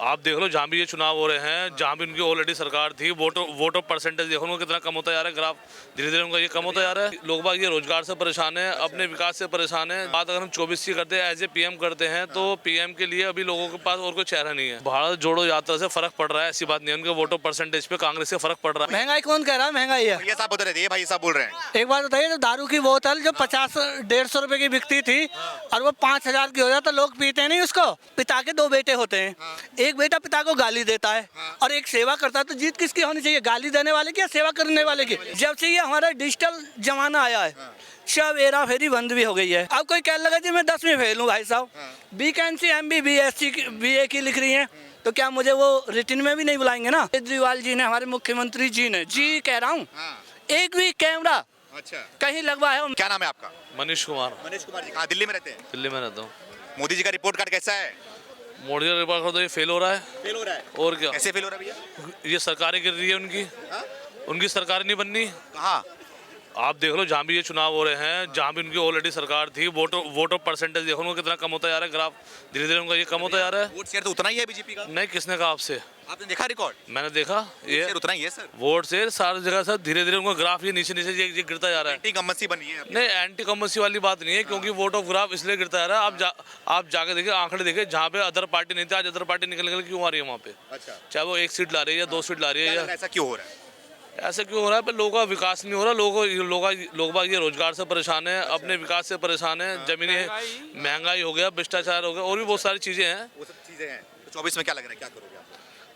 आप देख लो, जहाँ भी ये चुनाव हो रहे हैं, जहाँ भी उनकी ऑलरेडी सरकार थी, वोट ऑफ परसेंटेज देखो उनको कितना कम होता जा रहा है। ग्राफ धीरे धीरे उनका ये कम होता जा रहा है। लोग बाग ये रोजगार से परेशान है, अपने विकास से परेशान है। बात अगर हम 24 की करते हैं, एज ए पीएम करते हैं, तो पीएम के लिए अभी लोगों के पास और कोई चेहरा नहीं है। भारत जोड़ो यात्रा से फर्क पड़ रहा है, ऐसी बात नहीं है। उनके वोट ऑफ परसेंटेज पे कांग्रेस से फर्क पड़ रहा है। महंगाई कौन कह रहा है? महंगाई है। ये साहब बता रहे थे, ये भाई साहब बोल रहे हैं। एक बात बताइए, तो दारू की बोतल जो 50-150 रुपए की बिकती थी और वो 5,000 की हो जाए तो लोग पीते नहीं उसको। पिता के 2 बेटे होते हैं, एक बेटा पिता को गाली देता है और एक सेवा करता है। तो जीत किसकी होनी चाहिए, गाली देने वाले की या सेवा करने वाले की? जब से ये हमारा डिजिटल जमाना आया है, सब हेरा फेरी बंद भी हो गई है। अब कोई कह लगा जी मैं 10वीं फेल हूँ भाई साहब, वैकेंसी MBBSC BA की लिख रही है, तो क्या मुझे वो रिटर्न में भी नहीं बुलाएंगे ना? केजरीवाल जी ने, हमारे मुख्यमंत्री जी ने, जी कह रहा हूँ, एक भी कैमरा अच्छा कहीं लगवा है? क्या नाम है आपका? मनीष कुमार। मनीष कुमार जी कहाँ दिल्ली में रहते हैं? दिल्ली में रहता हूँ। मोदी जी का रिपोर्ट कार्ड कैसा है? मोदी का रिपोर्ट तो ये फेल हो रहा है। फेल हो रहा है। और क्या? कैसे फेल हो रहा है भैया? ये सरकारें गिर रही है उनकी। उनकी सरकार नहीं बननी। कहाँ? आप देख लो, जहाँ भी ये चुनाव हो रहे हैं, जहाँ भी उनकी ऑलरेडी सरकार थी, वोट ऑफ परसेंटेज देखो उनको कितना कम होता जा रहा है। ग्राफ धीरे धीरे उनका ये कम होता जा रहा है। वोट शेयर तो उतना ही है बीजेपी का। नहीं, किसने कहा आपसे? आपने देखा रिकॉर्ड? मैंने देखा, ये शेयर उतना ही है सर। वोट शेयर सारी जगह सर धीरे धीरे उनका ग्राफ ये नीचे नीचे ये गिरता जा रहा है। एंटी कम्मसी बनी है। नहीं, एंटी कम्युनिस्ट वाली बात नहीं है, क्योंकि वोट ऑफ ग्राफ इसलिए गिरता जा रहा है। आप जाके देखिए, आंकड़े देखिए, जहाँ पे अदर पार्टी नहीं थी, आज अदर पार्टी निकल क्यों आ रही है वहाँ पे? अच्छा, चाहे वो 1 सीट ला रही है या 2 सीट ला रही है, या ऐसा क्यों हो रहा है? ऐसा क्यों हो रहा है? पर लोगों का विकास नहीं हो रहा। लोग बाग ये रोजगार से परेशान है, अपने विकास से परेशान है। जमीनी महंगाई हो गया, भ्रष्टाचार हो गया, और भी बहुत सारी चीजें हैं। वो सब चीजें हैं। तो 24 में क्या लग रहा है, क्या करोगे आप?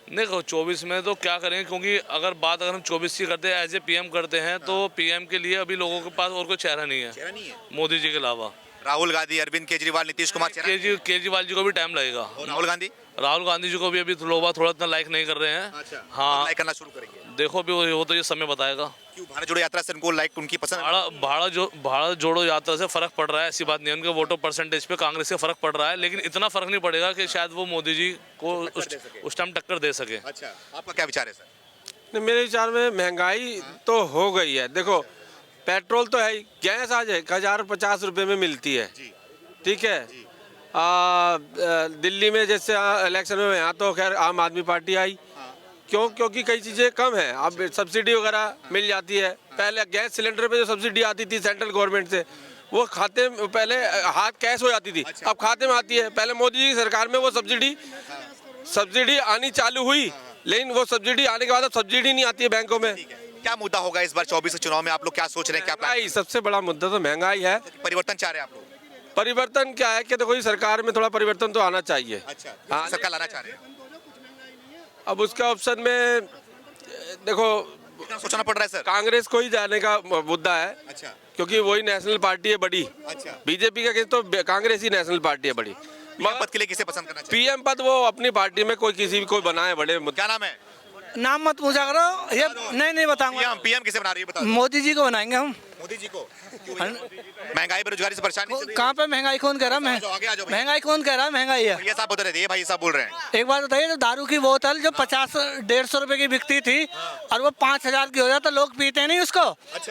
नहीं, 24 में तो क्या करेंगे, क्योंकि अगर बात हम 24 की करते हैं, एज ए पीएम करते हैं, तो पीएम के लिए अभी लोगों के पास और कोई चेहरा नहीं है, चेहरा नहीं है मोदी जी के अलावा। राहुल गांधी, अरविंद केजरीवाल, नीतीश कुमार, केजरीवाल जी को भी टाइम लगेगा। और राहुल गांधी जी को भी अभी लोग थोड़ा इतना लाइक नहीं कर रहे हैं। अच्छा, हाँ, लाइक करना शुरू करेंगे। देखो भी वो तो ये समय बताएगा। क्यों भारत जोड़ो यात्रा से उनको लाइक उनकी पसंद? भारत जोड़ो यात्रा से फर्क पड़ रहा है, ऐसी बात नहीं है। उनके वोट ऑफ परसेंटेज पे कांग्रेस से फर्क पड़ रहा है, लेकिन इतना फर्क नहीं पड़ेगा कि शायद वो मोदी जी को उस टाइम टक्कर दे सके। अच्छा, आपका क्या विचार है सर? मेरे विचार में महंगाई तो हो गई है। देखो, पेट्रोल तो है ही, गैस आज 1050 रुपये में मिलती है, ठीक है। दिल्ली में जैसे इलेक्शन में, यहाँ तो खैर आम आदमी पार्टी आई, क्योंकि कई चीज़ें कम हैं। अब सब्सिडी वगैरह मिल जाती है। पहले गैस सिलेंडर पे जो सब्सिडी आती थी सेंट्रल गवर्नमेंट से, वो खाते में पहले हाथ कैश हो जाती थी, अब खाते में आती है। पहले मोदी जी की सरकार में वो सब्सिडी आनी चालू हुई, लेकिन वो सब्सिडी आने के बाद अब सब्सिडी नहीं आती है बैंकों में। क्या मुद्दा होगा इस बार 24 के चुनाव में? आप लोग क्या सोच रहे हैं? क्या महंगाई सबसे बड़ा मुद्दा तो महंगाई है। परिवर्तन चाह रहे हैं आप लोग? परिवर्तन क्या है कि देखो, ये सरकार में थोड़ा परिवर्तन तो आना चाहिए। अच्छा, हाँ, सरकार लाना चाह रहे हैं। अब उसका ऑप्शन में देखो सोचना पड़ रहा है सर। कांग्रेस को ही जाने का मुद्दा है। अच्छा, क्योंकि वही नेशनल पार्टी है बड़ी। अच्छा, बीजेपी का तो कांग्रेस ही नेशनल पार्टी है बड़ी। पद के लिए किसे पसंद करना चाहिए? पीएम पद वो अपनी पार्टी में कोई बनाए बड़े। क्या नाम है? नाम मत पूछा करो, ये नहीं बताऊंगा। पीएम किसे बना रही है बता? मोदी जी को बनाएंगे हम। मोदी जी को? महंगाई बेरोजगारी से परेशानी चल रही है। कहाँ पे महंगाई कौन कह रहा है? महंगाई कौन कह रहा है? महंगाई है। ये साहब बता रहे थे, ये भाई साहब बोल रहे हैं। एक बात बताइए, तो दारू की बोतल जो 50-150 रुपए की बिकती थी और वो 5,000 की हो जाए तो लोग पीते नहीं उसको।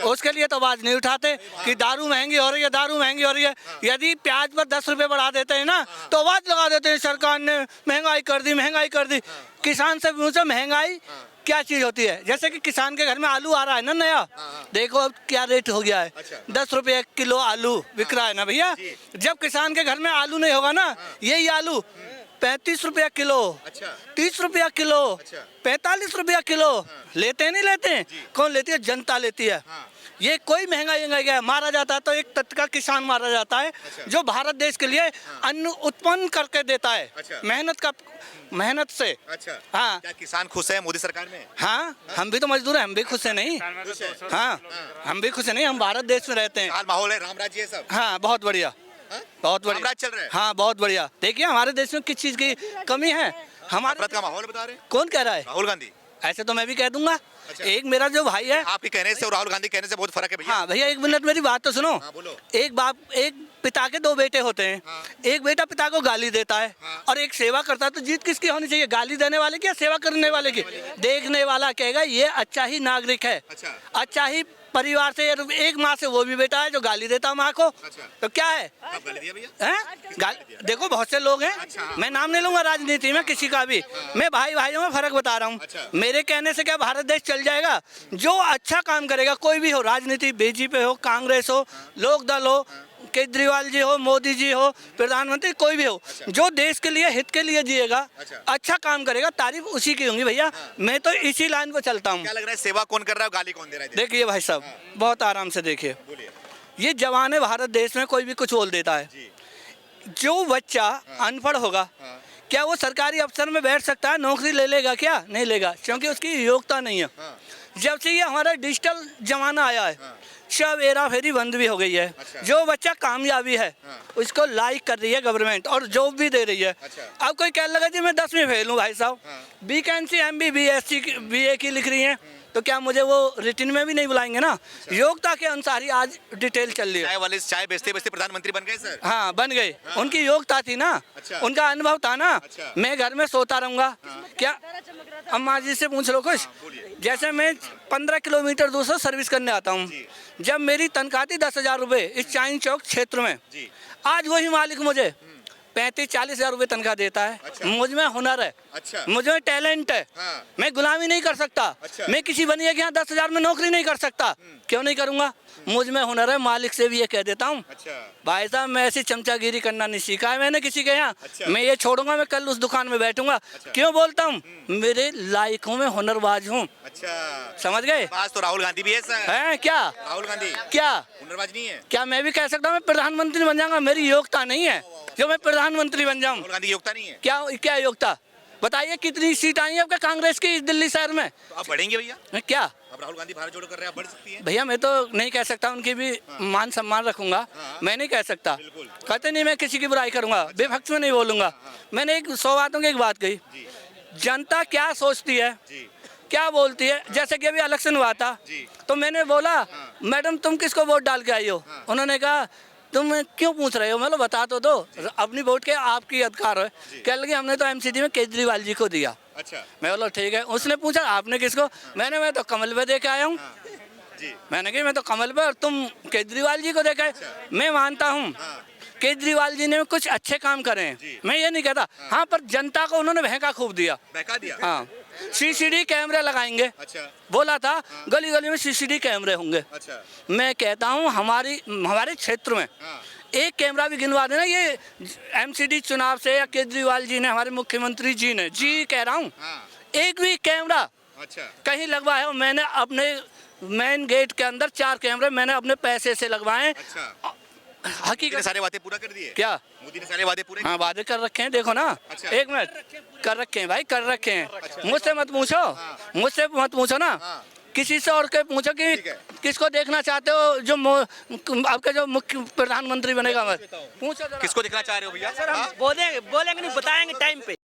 उसके लिए तो आवाज नहीं उठाते कि दारू महंगी हो रही है, दारू महंगी हो रही है। यदि प्याज पर 10 रुपए बढ़ा देते हैं ना, तो आवाज लगा देते हैं सरकार ने महंगाई कर दी, महंगाई कर दी। किसान से पूछो महंगाई क्या चीज होती है। जैसे कि किसान के घर में आलू आ रहा है ना नया, देखो अब क्या रेट हो गया है। 10 रुपये किलो आलू बिक रहा है ना भैया। जब किसान के घर में आलू नहीं होगा ना, यही आलू 35 रुपया किलो, 30 रुपया किलो, 45 रुपया किलो लेते नहीं लेते? कौन लेती है? जनता लेती है। ये कोई महंगाई गया मारा जाता है तो एक तत्का किसान मारा जाता है, जो भारत देश के लिए अन्न उत्पन्न करके देता है, मेहनत से। अच्छा, हाँ, क्या किसान खुश है मोदी सरकार में? हाँ, हम भी तो मजदूर हैं, हम भी खुश है नहीं? हाँ, हम भी खुश है नहीं, हम भारत देश में रहते हैं। माहौल है, राम राज्य है सब। हाँ, बहुत बढ़िया, बहुत बढ़िया चल रहा है। हाँ, बहुत बढ़िया। देखिए हमारे देश में किस चीज की कमी है? हमारे का माहौल बता रहे हैं। कौन कह रहा है? राहुल गांधी। ऐसे तो मैं भी कह दूंगा। एक मेरा जो भाई है, आपके कहने से और राहुल गांधी कहने से बहुत फर्क है भैया। हाँ भैया, एक मिनट मेरी बात तो सुनो। बोलो। एक पिता के 2 बेटे होते हैं, एक बेटा पिता को गाली देता है और एक सेवा करता है। तो जीत किसकी होनी चाहिए, गाली देने वाले की या सेवा करने वाले की? देखने वाला कहेगा ये अच्छा ही नागरिक है, अच्छा ही परिवार से एक माँ से वो भी बेटा है जो गाली देता माँ को। अच्छा। तो क्या है आप गाली दिया भैया? हैं? देखो बहुत से लोग हैं, मैं नाम नहीं लूंगा राजनीति में किसी का भी, मैं भाई भाइयों में फर्क बता रहा हूँ। अच्छा। मेरे कहने से क्या भारत देश चल जाएगा? जो अच्छा काम करेगा, कोई भी हो, राजनीति बीजेपी हो, कांग्रेस हो, लोक दल हो, केजरीवाल जी हो, मोदी जी हो, प्रधानमंत्री कोई भी हो, जो देश के लिए हित के लिए जिएगा, अच्छा काम करेगा, तारीफ उसी की होंगी भैया। मैं तो इसी लाइन पर चलता हूँ। क्या लग रहा है, सेवा कौन कर रहा है, गाली कौन दे रहा है? देखिए भाई साहब, बहुत आराम से देखिए, बोलिए। ये जवान है भारत देश में, कोई भी कुछ बोल देता है। जो बच्चा अनपढ़ होगा, क्या वो सरकारी अफसर में बैठ सकता है? नौकरी ले लेगा क्या? नहीं लेगा, क्योंकि उसकी योग्यता नहीं है। जब से ये हमारा डिजिटल जमाना आया है, सब हेरा फेरी बंद भी हो गई है। जो बच्चा कामयाबी है उसको लाइक कर रही है गवर्नमेंट और जॉब भी दे रही है। अब कोई कह लगा जी मैं 10वीं फेल हूँ भाई साहब, वैकेंसी MBBS BA की लिख रही है, तो क्या मुझे वो रिटर्न में भी नहीं बुलाएंगे ना? योग्यता के अनुसार ही आज डिटेल चल रही है। चाय वाले चाय बेचते बेचते प्रधानमंत्री बन गए सर? हाँ बन गए, उनकी योग्यता थी ना, उनका अनुभव था ना। मैं घर में सोता रहूंगा क्या? अम्मा जी से पूछ लो कुछ। जैसे मैं 15 किलोमीटर दूर से सर्विस करने आता हूँ, जब मेरी तनख्वाह थी 10,000 रुपये इस चांद चौक क्षेत्र में, आज वही मालिक मुझे 35-40 हज़ार रुपये तनख्वाह देता है। मुझ में हुनर है, मुझ में टैलेंट है, मैं गुलामी नहीं कर सकता। मैं किसी बनिए के यहाँ 10,000 में नौकरी नहीं कर सकता, क्यों नहीं करूँगा? मुझ में हुनर है, मालिक से भी ये कह देता हूँ। भाई साहब मैं ऐसी चमचागिरी करना नहीं सीखा है मैंने किसी के यहाँ। मैं ये छोड़ूंगा, मैं कल उस दुकान में बैठूंगा। क्यों बोलता हूँ? मेरे लायक हूँ, मैं हुनरबाज हूँ। समझ गए? आज तो राहुल गांधी भी है सर। हैं क्या? राहुल गांधी क्या हुनरबाज नहीं है? क्या मैं भी कह सकता हूँ मैं प्रधानमंत्री बन जाऊंगा? मेरी योग्यता नहीं है जो मैं प्रधानमंत्री बन जाऊँ। राहुल गांधी योग्यता नहीं है? क्या क्या योग्यता? बताइए कितनी सीट आई है आपके कांग्रेस की दिल्ली शहर में? तो आप बढ़ेंगे भैया? क्या अब राहुल गांधी भारत जोड़ो कर रहे हैं, बढ़ सकती है भैया? मैं तो नहीं कह सकता, उनकी भी मान सम्मान रखूंगा। मैं नहीं कह सकता, कहते नहीं मैं किसी की बुराई करूंगा, बेफक्स में नहीं बोलूंगा। मैंने 100 बातों की एक बात कही, जनता क्या सोचती है, क्या बोलती है। जैसे कि अभी इलेक्शन हुआ था, तो मैंने बोला मैडम तुम किसको वोट डाल के आई हो? उन्होंने कहा तुम क्यों पूछ रहे हो? मैं बता तो दो, अपनी वोट के आपकी अधिकार है। कह लगी हमने तो MCD में केजरीवाल जी को दिया। अच्छा। मैं बोला ठीक है। उसने पूछा आपने किसको? मैं तो कमल पे दे के आया हूँ। मैंने कहा मैं तो कमल पे और तुम केजरीवाल जी को देखा है। मैं मानता हूँ केजरीवाल जी ने कुछ अच्छे काम करे हैं, मैं ये नहीं कहता। हाँ पर जनता को उन्होंने बहका खूब दिया। बहका दिया? हाँ, CCD कैमरे लगाएंगे। अच्छा। बोला था गली गली में CCD कैमरे होंगे। अच्छा। मैं कहता हूँ हमारे क्षेत्र में एक कैमरा भी गिनवा देना। ये MCD चुनाव से या केजरीवाल जी ने, हमारे मुख्यमंत्री जी ने, जी कह रहा हूँ, एक भी कैमरा कहीं लगवाया हो? मैंने अपने मेन गेट के अंदर 4 कैमरे मैंने अपने पैसे से लगवाए। हकीकत सारे वादे पूरा कर दिए? क्या मोदी ने सारे वादे पूरे? हाँ वादे कर रखे हैं, देखो ना। एक मिनट, कर रखे हैं भाई, कर रखे हैं। मुझसे मत पूछो, मुझसे मत पूछो ना, किसी से और के पूछो कि किसको देखना चाहते हो जो आपके जो मुख्य प्रधानमंत्री बनेगा। पूछो किसको देखना चाह रहे हो भैया? सर हम बोलेंगे नहीं, बताएंगे टाइम पे।